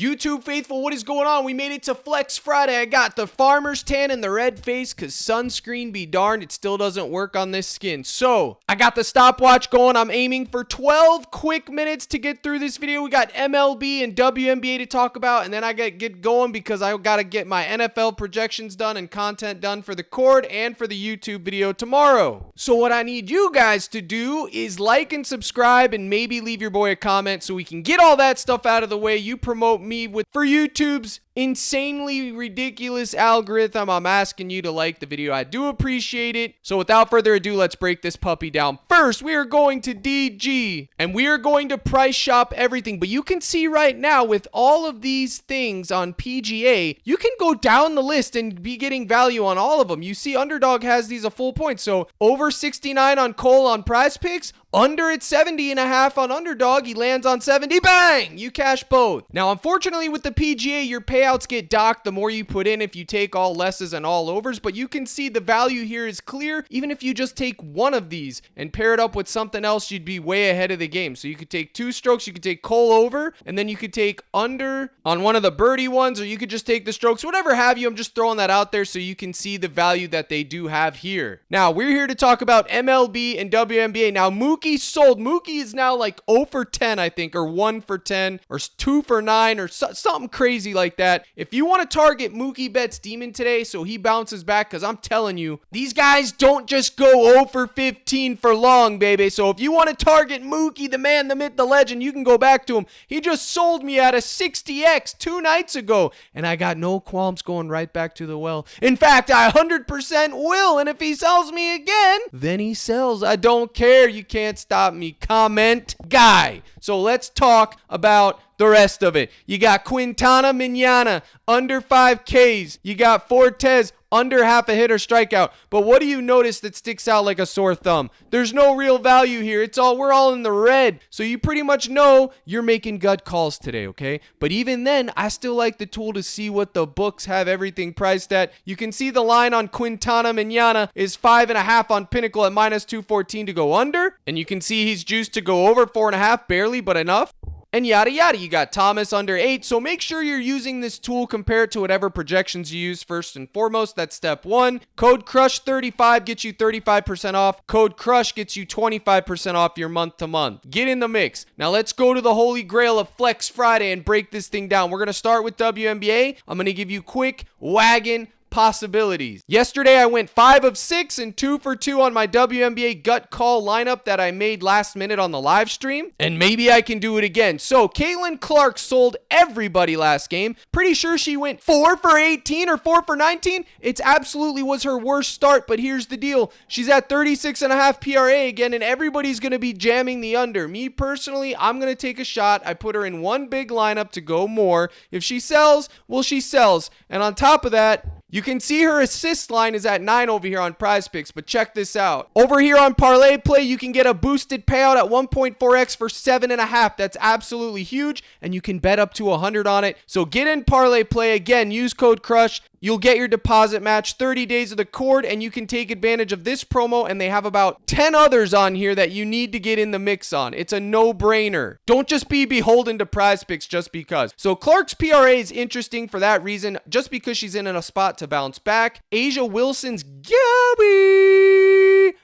YouTube faithful, what is going on? We made it to Flex Friday. I got the farmer's tan and the red face because sunscreen be darned, it still doesn't work on this skin. So I got the stopwatch going. I'm aiming for 12 quick minutes to get through this video. We got MLB and WNBA to talk about, and then I get going because I got to get my NFL projections done and content done for the cord and for the YouTube video tomorrow. So what I need you guys to do is like and subscribe and maybe leave your boy a comment so we can get all that stuff out of the way. You promote me for YouTube's insanely ridiculous algorithm. I'm asking you to like the video. I do appreciate it. So without further ado, let's break this puppy down. First, we are going to DG and we are going to price shop everything. But you can see right now with all of these things on PGA, you can go down the list and be getting value on all of them. You see Underdog has these a full point. So over 69 on Cole on PrizePicks, under at 70.5 on Underdog, he lands on 70, bang! You cash both. Now, unfortunately, with the PGA, your payouts get docked the more you put in if you take all lesses and all overs, but you can see the value here is clear. Even if you just take one of these and pair it up with something else, you'd be way ahead of the game. So you could take 2 strokes, you could take Cole over, and then you could take under on one of the birdie ones, or you could just take the strokes, whatever have you. I'm just throwing that out there so you can see the value that they do have here. Now, we're here to talk about MLB and WNBA. Now, Mookie sold. Mookie is now like 0 for 10, I think, or 1 for 10, or 2 for 9, or something crazy like that. If you want to target Mookie Betts Demon today so he bounces back, because I'm telling you, these guys don't just go 0 for 15 for long, baby. So if you want to target Mookie, the man, the myth, the legend, you can go back to him. He just sold me at a 60x 2 nights ago, and I got no qualms going right back to the well. In fact, I 100% will, and if he sells me again, then he sells. I don't care. You can't stop me. Comment guy. So let's talk about the rest of it. You got Quintana Minana under 5Ks. You got Fortes under half a hit or strikeout. But what do you notice that sticks out like a sore thumb? There's no real value here. We're all in the red. So you pretty much know you're making gut calls today, okay? But even then, I still like the tool to see what the books have everything priced at. You can see the line on Quintana Minana is 5.5 on Pinnacle at minus 214 to go under. And you can see he's juiced to go over 4.5, barely, but enough. And yada yada. You got Thomas under 8. So make sure you're using this tool compared to whatever projections you use first and foremost. That's step 1. Code CRUSH35 gets you 35% off. Code CRUSH gets you 25% off your month to month. Get in the mix. Now let's go to the holy grail of Flex Friday and break this thing down. We're going to start with WNBA. I'm going to give you quick wagon possibilities. Yesterday, I went 5 of 6 and 2 for 2 on my WNBA gut call lineup that I made last minute on the live stream, and maybe I can do it again. So, Caitlin Clark sold everybody last game. Pretty sure she went 4 for 18 or 4 for 19. It's absolutely was her worst start, but here's the deal. She's at 36.5 PRA again, and everybody's going to be jamming the under. Me personally, I'm going to take a shot. I put her in one big lineup to go more. If she sells, well, she sells. And on top of that, you can see her assist line is at 9 over here on PrizePicks, but check this out. Over here on Parlay Play, you can get a boosted payout at 1.4x for 7.5. That's absolutely huge, and you can bet up to 100 on it. So get in Parlay Play. Again, use code CRUSH. You'll get your deposit match 30 days of the cord, and you can take advantage of this promo, and they have about 10 others on here that you need to get in the mix on. It's a no-brainer. Don't just be beholden to PrizePicks just because. So Clark's PRA is interesting for that reason, just because she's in a spot to bounce back. Asia Wilson's Gabby.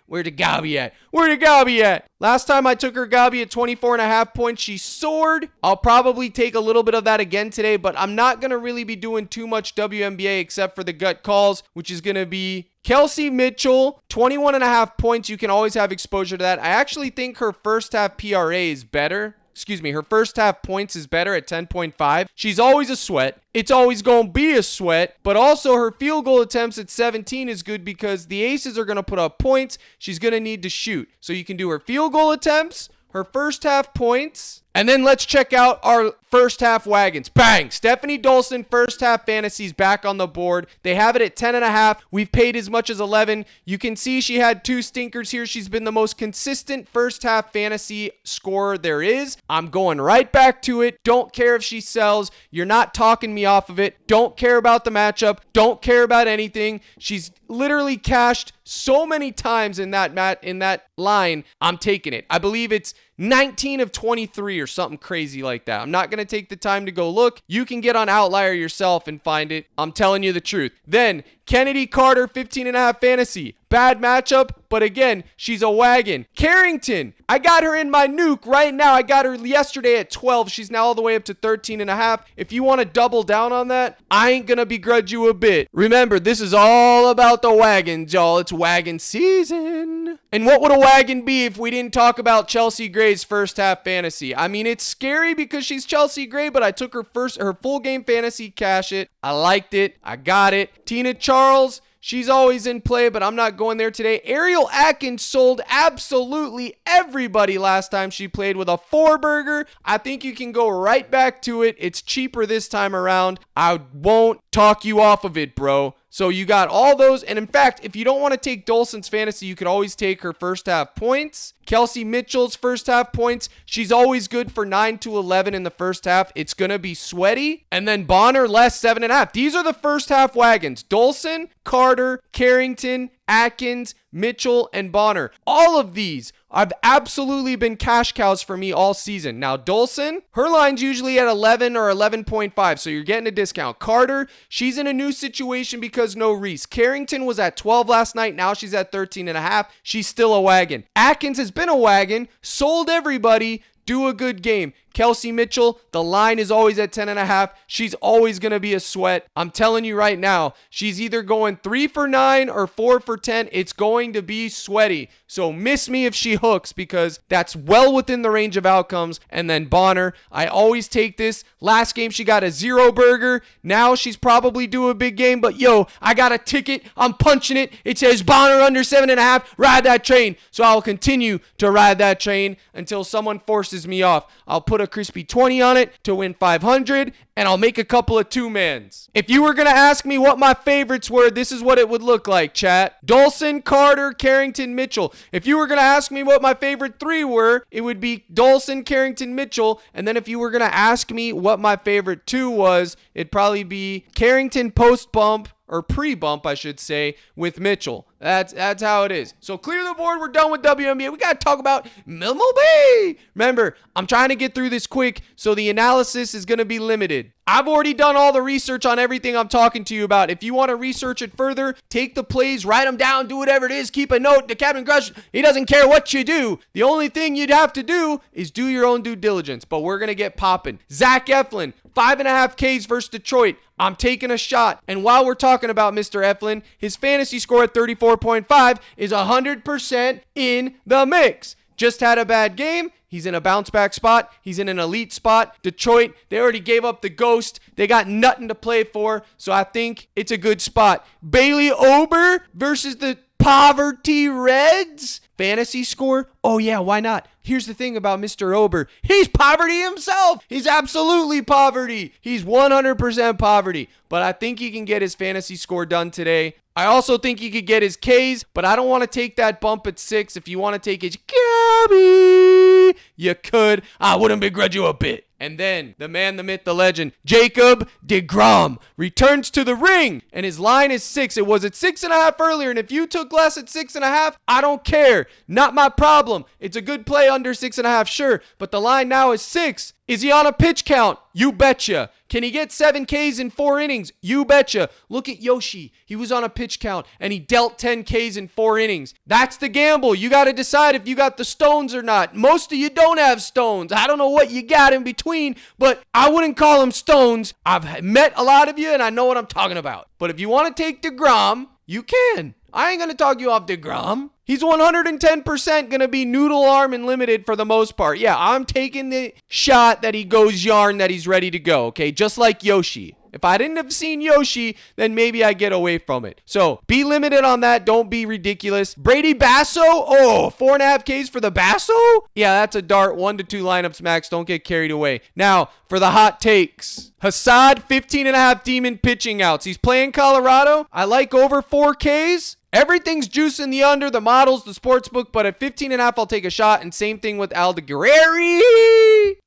Where the Gabby at? Where the Gabby at? Last time I took her Gabby at 24.5 points, she soared. I'll probably take a little bit of that again today, but I'm not going to really be doing too much WNBA except for the gut calls, which is going to be Kelsey Mitchell, 21.5 points. You can always have exposure to that. I actually think her first half PRA is better. Her first half points is better at 10.5. She's always a sweat. It's always going to be a sweat, but also her field goal attempts at 17 is good because the Aces are going to put up points. She's going to need to shoot. So you can do her field goal attempts, her first half points, and then let's check out our first half wagons. Bang! Stephanie Dolson, first half fantasies back on the board. They have it at 10.5. We've paid as much as 11. You can see she had 2 stinkers here. She's been the most consistent first half fantasy scorer there is. I'm going right back to it. Don't care if she sells. You're not talking me off of it. Don't care about the matchup. Don't care about anything. She's literally cashed so many times in that line. I'm taking it. I believe it's 19 of 23 or something crazy like that. I'm not going to take the time to go look. You can get on Outlier yourself and find it. I'm telling you the truth. Then Kennedy Carter, 15.5 fantasy. Bad matchup, but again, she's a wagon. Carrington, I got her in my nuke right now. I got her yesterday at 12. She's now all the way up to 13.5. If you want to double down on that, I ain't going to begrudge you a bit. Remember, this is all about the wagons, y'all. It's wagon season. And what would a wagon be if we didn't talk about Chelsea Gray's first half fantasy? I mean, it's scary because she's Chelsea Gray, but I took her full game fantasy cash it. I liked it. I got it. Tina Charles, she's always in play, but I'm not going there today. Ariel Atkins sold absolutely everybody last time she played with a 4-burger. I think you can go right back to it. It's cheaper this time around. I won't talk you off of it, bro. So you got all those. And in fact, if you don't want to take Dolson's fantasy, you could always take her first half points. Kelsey Mitchell's first half points. She's always good for 9 to 11 in the first half. It's going to be sweaty. And then Bonner less 7.5. These are the first half wagons. Dolson, Carter, Carrington, Atkins, Mitchell, and Bonner. All of these have absolutely been cash cows for me all season. Now, Dolson, her line's usually at 11 or 11.5, so you're getting a discount. Carter, she's in a new situation because no Reese. Carrington was at 12 last night. Now she's at 13.5. She's still a wagon. Atkins has been a wagon, sold everybody. Do a good game. Kelsey Mitchell, the line is always at 10.5. She's always going to be a sweat. I'm telling you right now, she's either going 3 for 9 or 4 for 10. It's going to be sweaty. So miss me if she hooks because that's well within the range of outcomes. And then Bonner, I always take this. Last game, she got a 0-burger. Now she's probably due a big game. But yo, I got a ticket. I'm punching it. It says Bonner under 7.5. Ride that train. So I'll continue to ride that train until someone forces me off. I'll put a crispy 20 on it to win 500, and I'll make a couple of 2-mans. If you were going to ask me what my favorites were, this is what it would look like, chat. Dolson, Carter, Carrington, Mitchell. If you were going to ask me what my favorite 3 were, it would be Dolson, Carrington, Mitchell. And then if you were going to ask me what my favorite 2 was, it'd probably be Carrington post-bump, or pre-bump, I should say, with Mitchell. That's how it is. So clear the board. We're done with WNBA. We got to talk about MLB. Remember, I'm trying to get through this quick, so the analysis is going to be limited. I've already done all the research on everything I'm talking to you about. If you want to research it further, take the plays, write them down, do whatever it is, keep a note. The Captain Crush, he doesn't care what you do. The only thing you'd have to do is do your own due diligence, but we're going to get popping. Zach Eflin, 5.5 Ks versus Detroit. I'm taking a shot. And while we're talking about Mr. Eflin, his fantasy score at 34.5 is 100% in the mix. Just had a bad game. He's in a bounce back spot. He's in an elite spot. Detroit, they already gave up the ghost. They got nothing to play for. So I think it's a good spot. Bailey Ober versus the Poverty Reds. Fantasy score? Oh yeah, why not? Here's the thing about Mr. Ober. He's poverty himself. He's absolutely poverty. He's 100% poverty. But I think he can get his fantasy score done today. I also think he could get his Ks, but I don't want to take that bump at 6. If you want to take his Gabby, you could. I wouldn't begrudge you a bit. And then, the man, the myth, the legend, Jacob deGrom returns to the ring, and his line is 6. It was at 6.5 earlier, and if you took less at 6.5, I don't care. Not my problem. It's a good play under 6.5, sure, but the line now is 6. Is he on a pitch count? You betcha. Can he get 7 Ks in 4 innings? You betcha. Look at Yoshi. He was on a pitch count, and he dealt 10 Ks in 4 innings. That's the gamble. You got to decide if you got the stones or not. Most of you don't have stones. I don't know what you got in between, but I wouldn't call them stones. I've met a lot of you, and I know what I'm talking about. But if you want to take DeGrom, you can. I ain't going to talk you off DeGrom. He's 110% going to be noodle arm and limited for the most part. Yeah, I'm taking the shot that he goes yarn, that he's ready to go, okay? Just like Yoshi. If I didn't have seen Yoshi, then maybe I get away from it. So be limited on that. Don't be ridiculous. Brady Basso. Oh, 4.5 Ks for the Basso? Yeah, that's a dart. 1 to 2 lineups max. Don't get carried away. Now, for the hot takes. Hassad, 15.5 demon pitching outs. He's playing Colorado. I like over 4 Ks. Everything's juice in the under, the models, the sports book, but at 15.5, I'll take a shot. And same thing with Aldeguerri.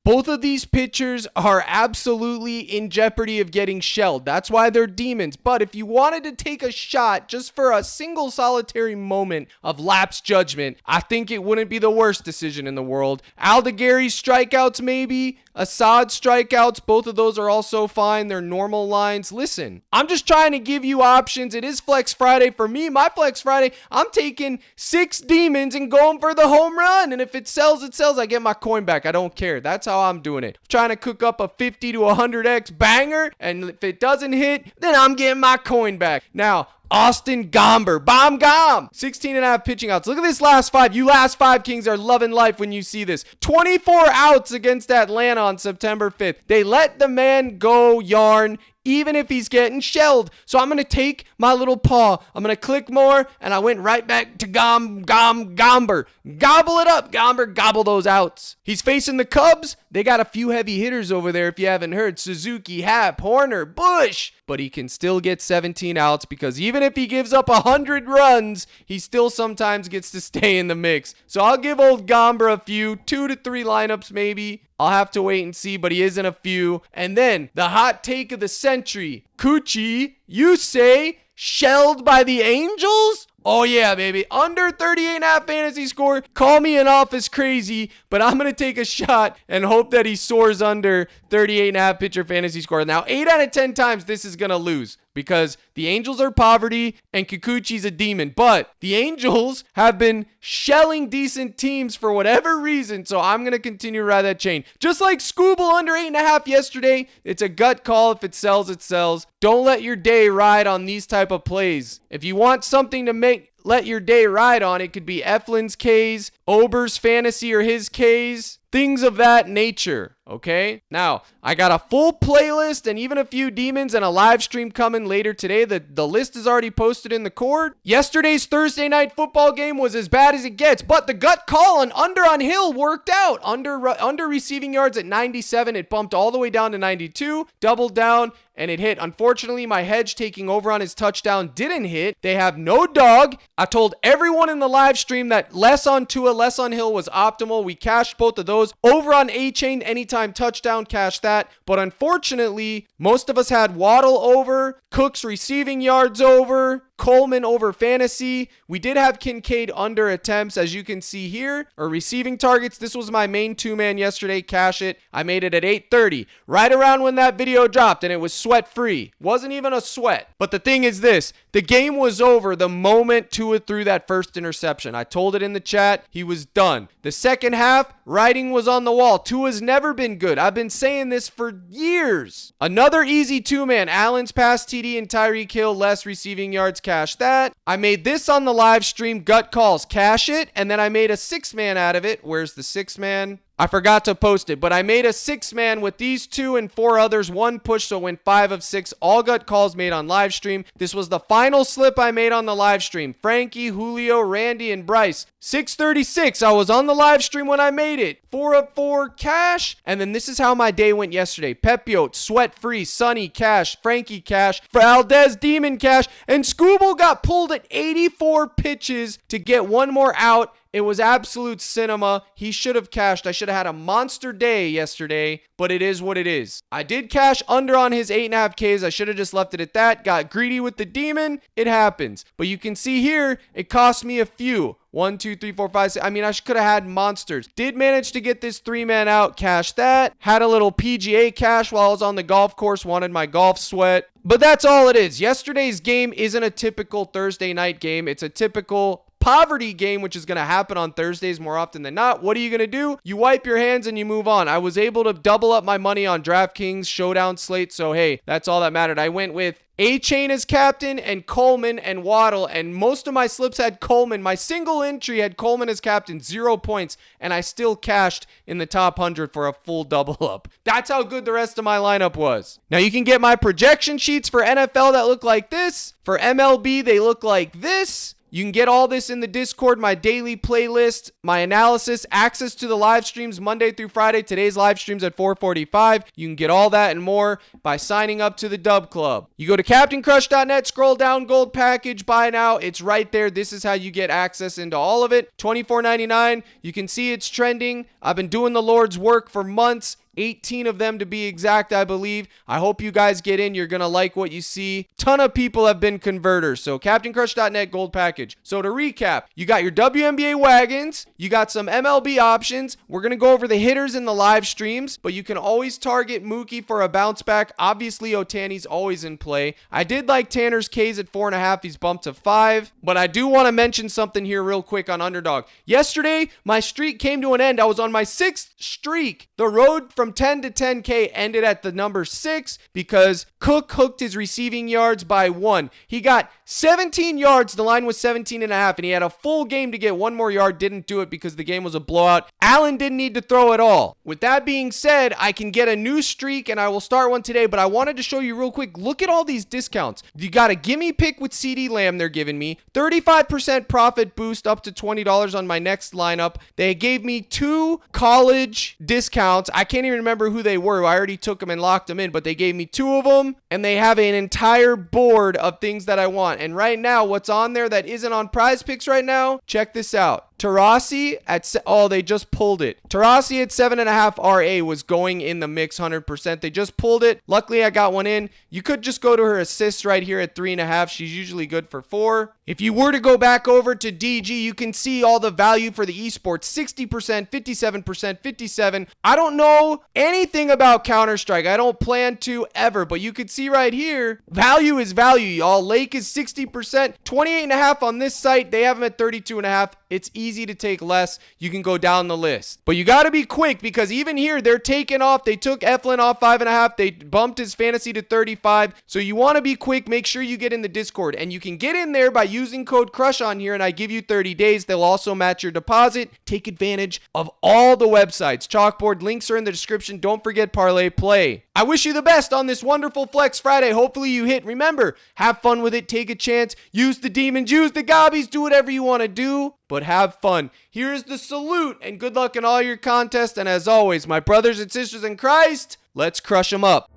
Both of these pitchers are absolutely in jeopardy of getting shelled. That's why they're demons. But if you wanted to take a shot just for a single solitary moment of lapsed judgment, I think it wouldn't be the worst decision in the world. Aldegari's strikeouts maybe, Assad's strikeouts, both of those are also fine. They're normal lines. Listen, I'm just trying to give you options. It is Flex Friday. For me, my Flex Friday, I'm taking 6 demons and going for the home run. And if it sells, it sells. I get my coin back. I don't care. That's how I'm doing it. I'm trying to cook up a 50 to 100x banger. And if it doesn't hit, then I'm getting my coin back. Now, Austin Gomber, bomb gom, 16.5 pitching outs. Look at this last 5. You last 5 Kings are loving life when you see this. 24 outs against Atlanta on September 5th. They let the man go, Yarn, even if he's getting shelled. So I'm going to take my little paw. I'm going to click more, and I went right back to Gomber. Gobble it up, Gomber. Gobble those outs. He's facing the Cubs. They got a few heavy hitters over there if you haven't heard. Suzuki, Happ, Horner, Bush. But he can still get 17 outs because even if he gives up 100 runs, he still sometimes gets to stay in the mix. So I'll give old Gomber a few, 2 to 3 lineups maybe. I'll have to wait and see, but he is in a few. And then the hot take of the century. Coochie, you say shelled by the Angels? Oh yeah, baby. Under 38.5 fantasy score. Call me an office crazy, but I'm going to take a shot and hope that he soars under 38.5 pitcher fantasy score. Now, 8 out of 10 times this is going to lose because the Angels are poverty and Kikuchi's a demon. But the Angels have been shelling decent teams for whatever reason, so I'm going to continue to ride that chain. Just like Scooble under 8.5 yesterday, it's a gut call. If it sells, it sells. Don't let your day ride on these type of plays. If you want something to let your day ride on, it could be Eflin's K's, Ober's fantasy or his K's, things of that nature, okay? Now, I got a full playlist and even a few demons and a live stream coming later today. The list is already posted in the cord. Yesterday's Thursday night football game was as bad as it gets, but the gut call on under on Hill worked out. Under receiving yards at 97, it bumped all the way down to 92, doubled down, and it hit. Unfortunately, my hedge taking over on his touchdown didn't hit. They have no dog. I told everyone in the live stream that less on Tua, less on Hill was optimal. We cashed both of those. Over on A-Chain, anytime touchdown, cash that. But unfortunately, most of us had Waddle over, Cooks receiving yards over, Coleman over fantasy. We did have Kincaid under attempts, as you can see here, or receiving targets. This was my main 2-man yesterday. Cash it. I made it at 8:30, right around when that video dropped, and it was sweat-free. Wasn't even a sweat. But the thing is this, the game was over the moment Tua threw that first interception. I told it in the chat. He was done. The second half, writing was on the wall. Tua's never been good. I've been saying this for years. Another easy 2-man. Allen's pass TD and Tyreek Hill, less receiving yards. Cash that. I made this on the live stream, gut calls, cash it, and then I made a 6-man out of it. Where's the 6-man? I forgot to post it, but I made a 6-man with these 2 and 4 others, 1 push, so went 5 of 6, all gut calls made on live stream. This was the final slip I made on the live stream. Frankie, Julio, Randy, and Bryce. 6:36, I was on the live stream when I made it. 4 of 4, cash, and then this is how my day went yesterday. Pepiote, sweat-free, Sonny, cash, Frankie, cash, Valdez, demon, cash, and Scooble got pulled at 84 pitches to get 1 more out. It was absolute cinema. He should have cashed. I should have had a monster day yesterday, but it is what it is. I did cash under on his 8.5 Ks. I should have just left it at that. Got greedy with the demon. It happens. But you can see here, it cost me a few. 1, 2, 3, 4, 5, 6. I mean, I could have had monsters. Did manage to get this 3-man out. Cash that. Had a little PGA cash while I was on the golf course. Wanted my golf sweat. But that's all it is. Yesterday's game isn't a typical Thursday night game. It's a typical poverty game, which is going to happen on Thursdays more often than not. What are you going to do? You wipe your hands and you move on. I was able to double up my money on DraftKings showdown slate, so hey, that's all that mattered. I went with A-Chain as captain and Coleman and Waddle, and most of my slips had Coleman. My single entry had Coleman as captain, 0 points, and I still cashed in the top 100 for a full double up. That's how good the rest of my lineup was. Now you can get my projection sheets for NFL that look like this. For MLB, they look like this. You can get all this in the Discord, my daily playlist, my analysis, access to the live streams Monday through Friday. Today's live streams at 4:45. You can get all that and more by signing up to the Dub Club. You go to CaptainCrush.net, scroll down, gold package, buy now. It's right there. This is how you get access into all of it. $24.99. You can see it's trending. I've been doing the Lord's work for months. 18 of them to be exact, I believe. I hope you guys get in. You're going to like what you see. Ton of people have been converters. So CaptainCrush.net gold package. So to recap, you got your WNBA wagons. You got some MLB options. We're going to go over the hitters in the live streams, but you can always target Mookie for a bounce back. Obviously, Ohtani's always in play. I did like Tanner's K's at 4.5. He's bumped to 5, but I do want to mention something here real quick on Underdog. Yesterday, my streak came to an end. I was on my 6th streak. The road from 10 to 10K ended at the number 6 because Cook hooked his receiving yards by 1. He got 17 yards. The line was 17.5, and he had a full game to get 1 more yard. Didn't do it because the game was a blowout. Allen didn't need to throw at all. With that being said, I can get a new streak, and I will start one today, but I wanted to show you real quick. Look at all these discounts. You got a gimme pick with CeeDee Lamb they're giving me. 35% profit boost up to $20 on my next lineup. They gave me 2 college discounts. I can't even remember who they were. I already took them and locked them in, but they gave me 2 of them, and they have an entire board of things that I want. And right now, what's on there that isn't on PrizePicks right now? Check this out. Tarasi at, they just pulled it. Tarasi at 7.5 RA was going in the mix 100%. They just pulled it. Luckily, I got one in. You could just go to her assists right here at 3.5. She's usually good for 4. If you were to go back over to DG, you can see all the value for the Esports. 60%, 57%, 57. I don't know anything about Counter-Strike. I don't plan to ever, but you could see right here, value is value, y'all. Lake is 60%, 28.5 on this site. They have them at 32.5. It's easy to take less. You can go down the list. But you got to be quick because even here, they're taking off. They took Eflin off 5.5. They bumped his fantasy to 35. So you want to be quick. Make sure you get in the Discord. And you can get in there by using code CRUSH on here, and I give you 30 days. They'll also match your deposit. Take advantage of all the websites. Chalkboard links are in the description. Don't forget Parlay Play. I wish you the best on this wonderful Flex Friday. Hopefully you hit. Remember, have fun with it. Take a chance. Use the demons. Use the gobbies. Do whatever you want to do, but have fun. Here's the salute, and good luck in all your contests. And as always, my brothers and sisters in Christ, let's crush them up.